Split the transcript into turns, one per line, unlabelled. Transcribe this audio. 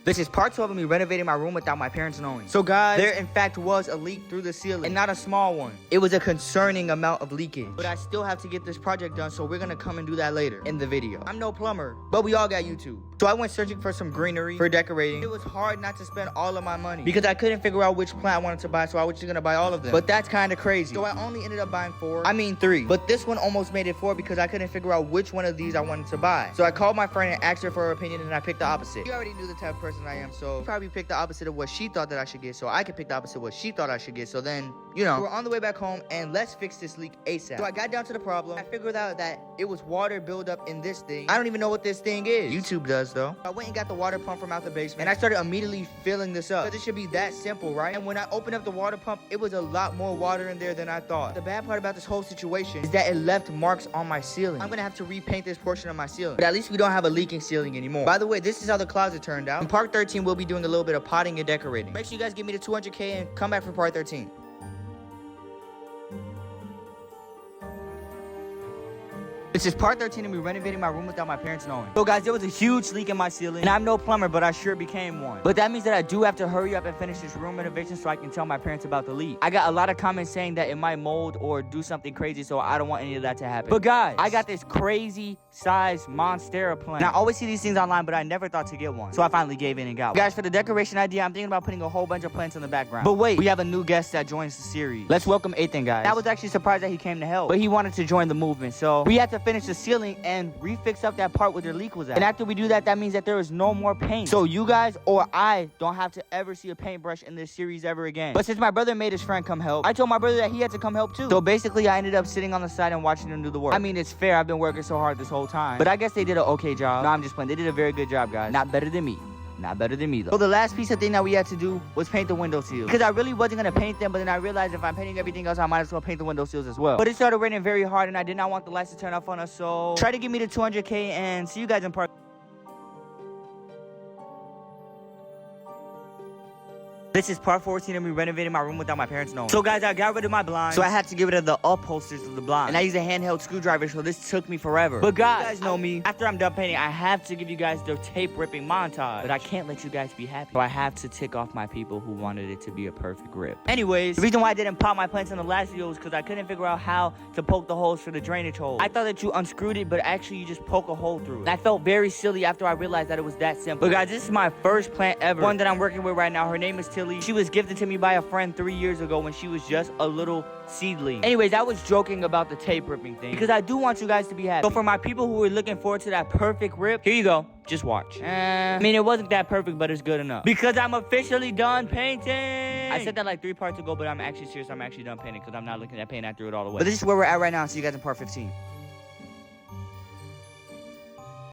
This is part 12 of me renovating my room without my parents knowing. So guys, there in fact was a leak through the ceiling, and not a small one. It was a concerning amount of leakage. But I still have to get this project done, so we're gonna come and do that later in the video. I'm no plumber, but we all got YouTube. So I went searching for some greenery for decorating. It was hard not to spend all of my money because I couldn't figure out which plant I wanted to buy, so I was just gonna buy all of them. But that's kind of crazy. So I only ended up buying 3. But this one almost made it 4 because I couldn't figure out which one of these I wanted to buy. So I called my friend and asked her for her opinion, and I picked the opposite. She already knew the type of person I am, so she probably picked the opposite of what she thought that I should get, so I could pick the opposite of what she thought I should get. So then, you know, we're on the way back home, and let's fix this leak ASAP. So I got down to the problem. I figured out that it was water buildup in this thing. I don't even know what this thing is. YouTube does, though. I went and got the water pump from out the basement, and I started immediately filling this up, because it should be that simple, right? And when I opened up the water pump, it was a lot more water in there than I thought. The bad part about this whole situation is that it left marks on my ceiling. I'm gonna have to repaint this portion of my ceiling, but at least we don't have a leaking ceiling anymore. By the way, this is how the closet turned out. In part 13, we'll be doing a little bit of potting and decorating. Make sure you guys give me the 200K and come back for part 13. This is part 13 of me renovating my room without my parents knowing. So guys, there was a huge leak in my ceiling, and I'm no plumber, but I sure became one. But that means that I do have to hurry up and finish this room renovation so I can tell my parents about the leak. I got a lot of comments saying that it might mold or do something crazy, so I don't want any of that to happen. But guys, I got this crazy size monstera plant. Now, I always see these things online, but I never thought to get one. So I finally gave in and got one. Guys, for the decoration idea, I'm thinking about putting a whole bunch of plants in the background. But wait, we have a new guest that joins the series. Let's welcome Ethan, guys. I was actually surprised that he came to help, but he wanted to join the movement. So we had to finish the ceiling and refix up that part where the leak was at. And after we do that, that means that there is no more paint. So you guys or I don't have to ever see a paintbrush in this series ever again. But since my brother made his friend come help, I told my brother that he had to come help too. So basically, I ended up sitting on the side and watching them do the work. I mean, it's fair. I've been working so hard this whole time. But I guess they did an okay job. No, I'm just playing. They did a very good job, guys. Not better than me. Not better than me, though. So the last piece of thing that we had to do was paint the window sills. Because I really wasn't going to paint them, but then I realized if I'm painting everything else, I might as well paint the window sills as well. But it started raining very hard, and I did not want the lights to turn off on us, so try to give me the 200K, and see you guys in part. This is part 14 of me renovating my room without my parents knowing. So guys, I got rid of my blinds, so I had to get rid of the upholsters of the blind. And I used a handheld screwdriver, so this took me forever. But guys, you guys know me. After I'm done painting, I have to give you guys the tape ripping montage. But I can't let you guys be happy. So I have to tick off my people who wanted it to be a perfect rip. Anyways, the reason why I didn't pop my plants in the last video is because I couldn't figure out how to poke the holes for the drainage hole. I thought that you unscrewed it, but actually you just poke a hole through it. And I felt very silly after I realized that it was that simple. But guys, this is my first plant ever. One that I'm working with right now. Her name is Tilly. She was gifted to me by a friend 3 years ago when she was just a little seedling. Anyways, I was joking about the tape ripping thing because I do want you guys to be happy. So for my people who are looking forward to that perfect rip, here you go. Just watch. I mean, it wasn't that perfect, but it's good enough. Because I'm officially done painting. I said that like 3 parts ago, but I'm actually serious. I'm actually done painting because I'm not looking at paint. I threw it all away. But this is where we're at right now. See you guys in part 15.